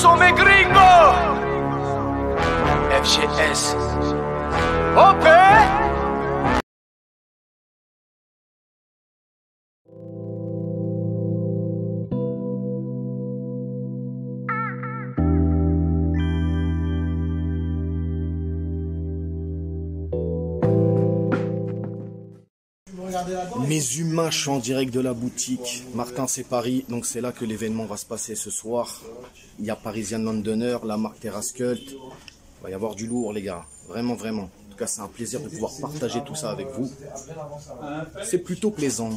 sont mes gringos. FGS. OP. Mes humains, je suis en direct de la boutique. Martin, c'est Paris, donc c'est là que l'événement va se passer ce soir. Il y a Parisian Londoner, la marque Terrascult. Il va y avoir du lourd, les gars. Vraiment, vraiment. En tout cas, c'est un plaisir de pouvoir partager tout ça avec vous. C'est plutôt plaisant.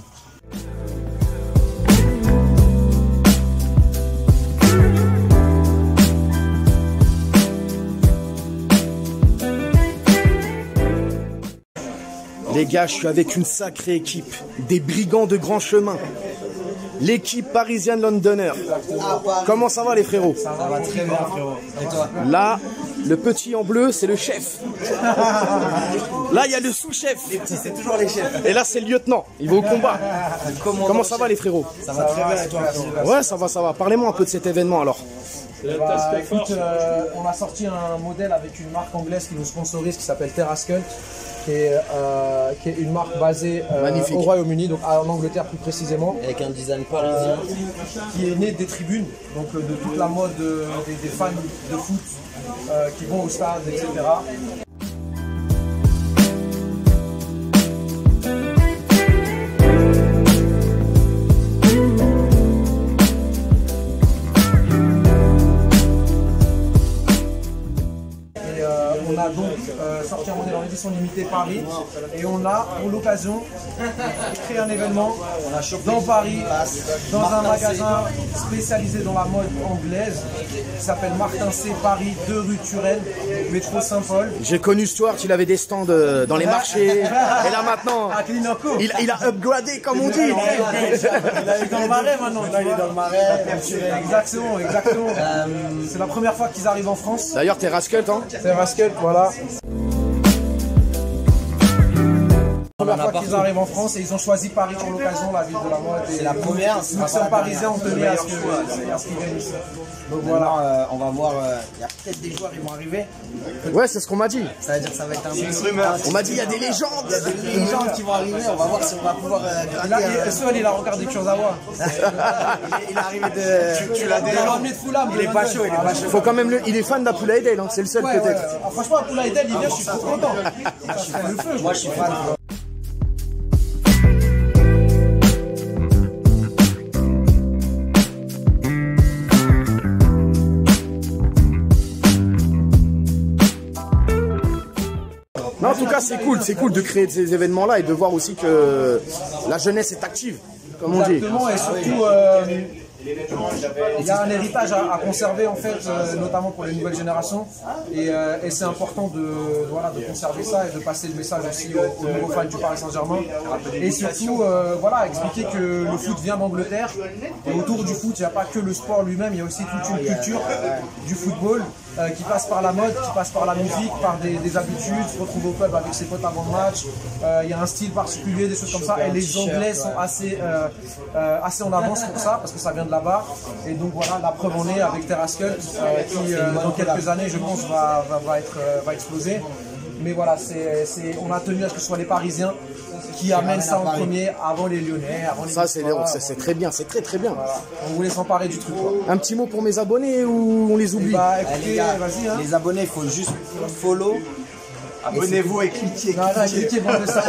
Les gars, je suis avec une sacrée équipe, des brigands de grand chemin. L'équipe Parisian Londoner. Comment ça va les frérots? Ça va très bien frérot. Et toi? Là, le petit en bleu, c'est le chef. Là, il y a le sous-chef. Les petits, c'est toujours les chefs. Et là, c'est le lieutenant. Il va au combat. Comment ça va les frérots? Ça va très bien et toi? Ouais, ça va, ça va. Parlez-moi un peu de cet événement alors. Bah, écoute, on a sorti un modèle avec une marque anglaise qui nous sponsorise qui s'appelle Terrascult, qui est une marque basée au Royaume-Uni, donc en Angleterre plus précisément. Avec un design parisien. Qui est né des tribunes, donc de toute la mode des fans de foot qui vont au stade, etc. On a donc sorti un modèle en édition limitée Paris et on a pour l'occasion créé un événement dans Paris, dans un magasin spécialisé dans la mode anglaise qui s'appelle Martin C Paris, 2 rue Turenne, métro Saint-Paul. J'ai connu Stuart, il avait des stands dans les marchés. Et là maintenant, il a upgradé comme on dit. Il est dans le marais maintenant. Il est dans le marais. Exactement, exactement. C'est la première fois qu'ils arrivent en France. D'ailleurs, Terrascult, hein. Terrascult, voilà. La première fois qu'ils arrivent en France et ils ont choisi Paris pour l'occasion, la ville de la mode. C'est la première. Nous sommes parisiens, on tenait à ce qu'ils viennent ici. Donc voilà, on va voir. Il y a peut-être des joueurs qui vont arriver. Ouais, c'est ce qu'on m'a dit. Ça veut dire que ça va être un peu rumeur. On m'a dit il y a des légendes. Il y a des légendes qui vont arriver. On va voir si on va pouvoir gratter. Seul, il a regardé Kurzawa. Il est arrivé de. Tu l'as déjà emmené de Fulham. Il est pas chaud, il est pas chaud. Faut quand même il est fan d'Apoula Edel, hein. C'est le seul peut-être. Franchement, Apoula Edel, il vient, je suis trop content. Moi, je suis fan. Non, en tout cas, c'est cool de créer ces événements-là et de voir aussi que la jeunesse est active, comme on dit. Exactement, et surtout, il y a un héritage à conserver en fait, notamment pour les nouvelles générations, et c'est important de conserver ça et de passer le message aussi aux nouveaux fans du Paris Saint-Germain, et surtout expliquer que le foot vient d'Angleterre, et autour du foot il n'y a pas que le sport lui-même, il y a aussi toute une culture du football qui passe par la mode, qui passe par la musique, par des habitudes, se retrouver au club avec ses potes avant le match, il y a un style particulier, des choses comme ça, et les Anglais sont assez en avance pour ça, parce que ça vient de là-bas, et donc voilà, la preuve en est avec Terrascult, qui dans quelques années, je pense, va exploser. Mais voilà, on a tenu à ce que ce soit les Parisiens qui amènent ça en premier, avant les Lyonnais, avant les... Ça, c'est très bien, c'est très bien. Voilà. On voulait s'emparer du truc, quoi. Un petit mot pour mes abonnés ou on les oublie? Bah écoutez, vas-y, hein. Les abonnés, il faut juste follow. Abonnez-vous et cliquez. Cliquez, bande de ça.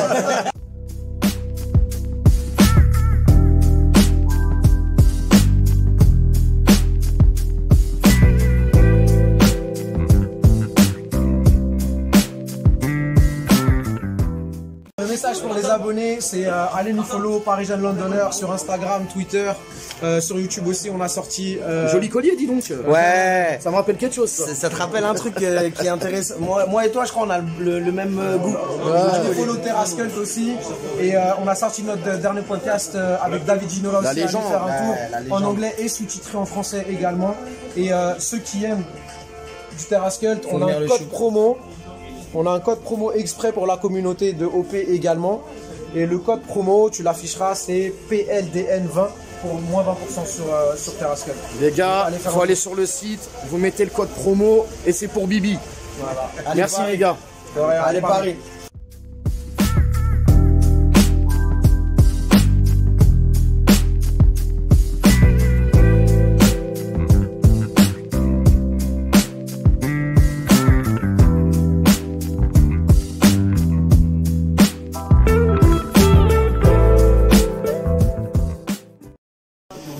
Le message pour les abonnés, c'est allez nous follow Parisian Londoner sur Instagram, Twitter, sur YouTube aussi. On a sorti Joli collier, dis donc. Ouais. Ça me rappelle quelque chose, ça. Ça te rappelle un truc qui est intéressant. Moi et toi, je crois, on a le même goût. Allez follow Terrascult aussi. Et on a sorti notre dernier podcast avec David Ginola aussi. La légende. Allez faire un tour en anglais et sous-titré en français également. Et ceux qui aiment du Terrascult, on a un code promo. On a un code promo exprès pour la communauté de OP également. Et le code promo, tu l'afficheras, c'est PLDN20. pour moins 20% sur Terrascal. Les gars, il faut aller sur le site, vous mettez le code promo et c'est pour Bibi. Voilà. Merci les gars. Allez, Paris.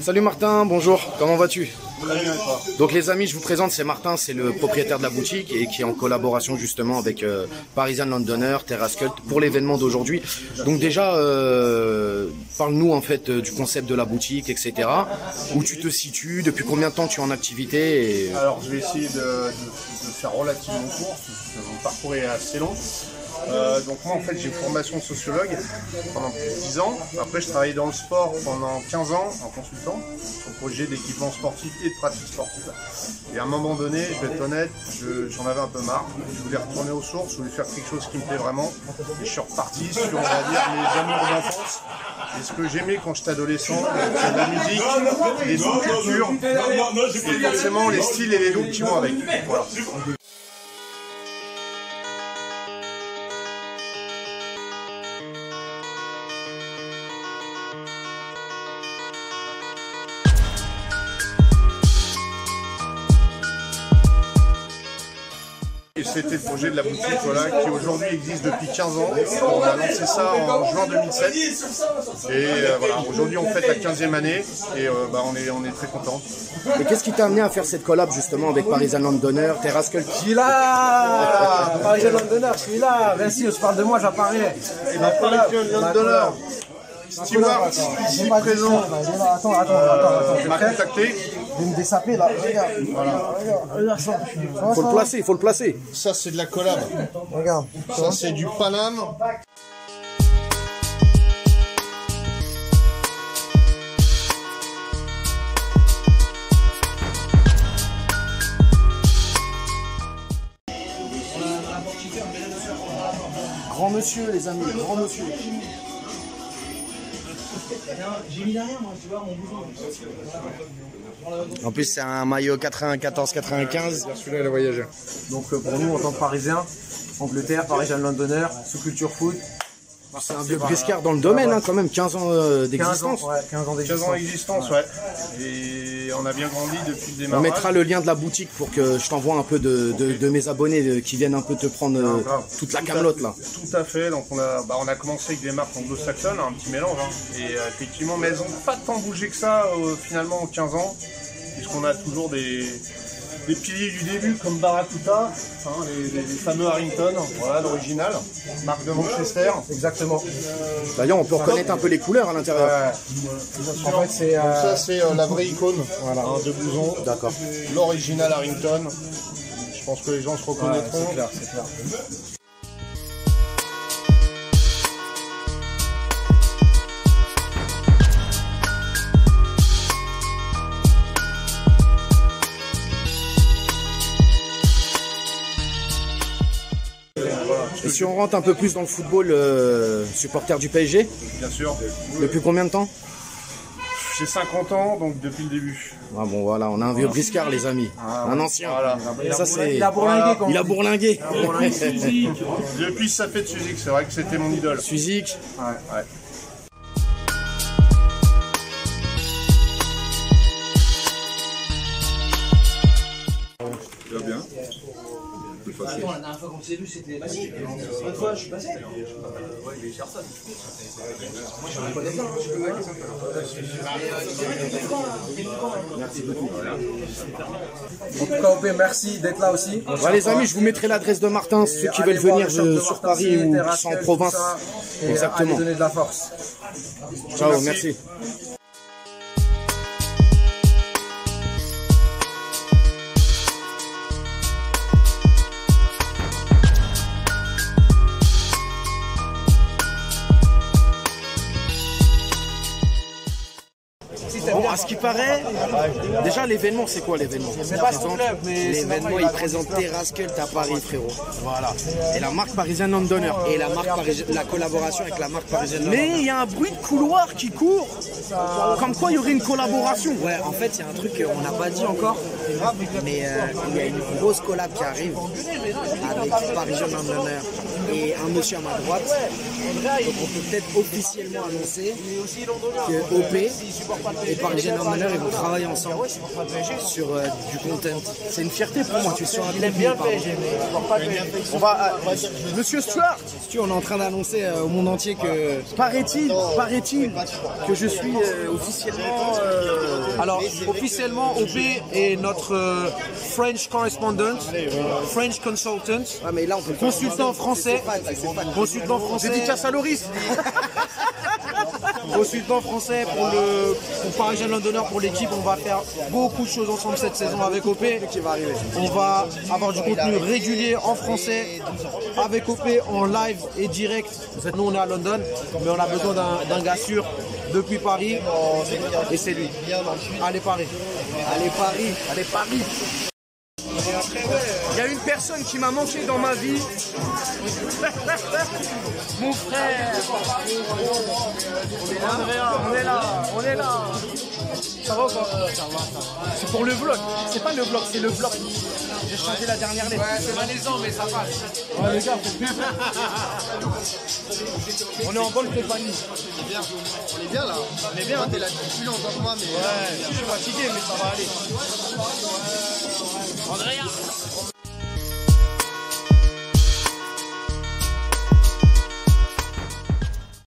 Salut Martin, bonjour, comment vas-tu? Très bien, toi. Donc les amis, je vous présente, c'est Martin, c'est le propriétaire de la boutique et qui est en collaboration justement avec Parisian Londoner, Terrascult pour l'événement d'aujourd'hui. Donc déjà, parle-nous en fait du concept de la boutique, etc. Où tu te situes, depuis combien de temps tu es en activité Alors je vais essayer de faire relativement court, parce que mon parcours est assez long. Donc moi en fait j'ai une formation de sociologue pendant plus de 10 ans. Après je travaillais dans le sport pendant 15 ans en consultant sur le projet d'équipement sportif et de pratique sportive. Et à un moment donné, je vais être honnête, j'en avais un peu marre. Je voulais retourner aux sources, je voulais faire quelque chose qui me plaît vraiment. Et je suis reparti sur, on va dire, mes amours d'enfance. Et ce que j'aimais quand j'étais adolescent, c'est la musique, les sous-cultures, et forcément les styles et les looks qui vont avec. Voilà. Et c'était le projet de la boutique voilà, qui aujourd'hui existe depuis 15 ans. On a lancé ça en juin 2007. Et voilà, aujourd'hui on fête la 15e année et on est très contents. Et qu'est-ce qui t'a amené à faire cette collab justement avec Parisian Londoner, Terrascult? Je suis là, Parisian Londoner, je suis là. Vinci, je parle de moi, j'apparais. Et ma Parisian Londoner, Stewart, ici présent, Attends, m'a contacté. je vais me dessaper là, regarde. Regarde ça. Faut le placer. Ça c'est de la collab. Regarde. Ça c'est du Paname. Grand monsieur les amis, grand monsieur. En plus c'est un maillot 94-95. Celui-là il a voyagé. Donc pour nous en tant que Parisiens, Angleterre, Parisian Londoner, sous-culture foot. C'est un vieux briscard dans le domaine quand même, 15 ans 15 ans, d'existence. ouais, 15 ans 15 ans d'existence. d'existence, ouais. Et on a bien grandi depuis le On démarrage. mettra le lien de la boutique pour que je t'envoie un peu de mes abonnés qui viennent un peu te prendre toute la camelote là. Tout à fait, donc on a commencé avec des marques anglo-saxonnes, un petit mélange. Et effectivement, mais elles n'ont pas tant bougé que ça finalement en 15 ans, puisqu'on a toujours des piliers du début comme Barracuda, hein, les fameux Harrington, voilà l'original, marque de Manchester. Exactement. D'ailleurs on peut reconnaître un peu les couleurs à l'intérieur. En fait, c'est Donc ça c'est la vraie icône de blouson. D'accord. L'original Harrington. Je pense que les gens se reconnaîtront. c'est clair, c'est clair. Et si on rentre un peu plus dans le football, supporter du PSG, Bien sûr. depuis combien de temps? J'ai 50 ans, donc depuis le début. Ah bon voilà, on a un vieux briscard les amis, un ancien. Voilà. Et ça c'est, Il a bourlingué quand il a bourlingué. Depuis ça fait de Suzik, c'est vrai que c'était mon idole. Suzik. Ouais. Tu vas bien? Attends, la dernière fois qu'on s'est vu, c'était. L'autre fois, je suis passé. En tout cas, OP, merci d'être là aussi. Ouais, les amis, je vous mettrai l'adresse de Martin, ceux qui veulent venir sur Paris ou qui sont en province. Exactement. Allez donner de la force. Ciao, merci. Bon, ce qui paraît, déjà l'événement, c'est quoi l'événement? C'est pas son club, mais L'événement, il présente Terrascult à Paris, frérot. Voilà. Et la marque parisienne Land d'honneur. Et la collaboration avec la marque parisienne. Mais il y a un bruit de couloir qui court, comme quoi il y aurait une collaboration. Ouais, en fait, il y a un truc qu'on n'a pas dit encore, mais il y a une grosse collab qui arrive avec Parisian Land d'honneur et un monsieur à ma droite. Donc on peut peut-être officiellement annoncer que OP et Parisian Land d'honneur, ils vont travailler ensemble sur du content. C'est une fierté pour moi. Tu es sur un Il aime bien le PSG, mais il porte pas le PSG. On va, Monsieur Stuart, On est en train d'annoncer au monde entier que paraît-il que je suis officiellement. Alors, officiellement, OP est notre French correspondent, French consultant, ouais, mais là on peut consultant français, consultant français, Dédicace à Loris. consultant français pour Parisian Land d'honneur pour l'équipe. On va faire beaucoup de choses ensemble cette saison avec OP. On va avoir du contenu régulier en français avec OP en live et direct. Nous on est à London, mais on a besoin d'un gars sûr depuis Paris et c'est lui. Allez Paris. Allez Paris. Allez, Paris. Il y a une personne qui m'a manqué dans ma vie. Mon frère. Andrea, on est là. Ça va ou pas? C'est pour le vlog. C'est pas le vlog, c'est le vlog. J'ai changé la dernière lettre. Ouais, c'est malaisant, mais ça passe. Ouais, les gars, on est en bonne compagnie. On est bien là. On est bien. T'es là depuis plus longtemps que moi, mais. Ouais, je suis fatigué, mais ça va aller. Andrea.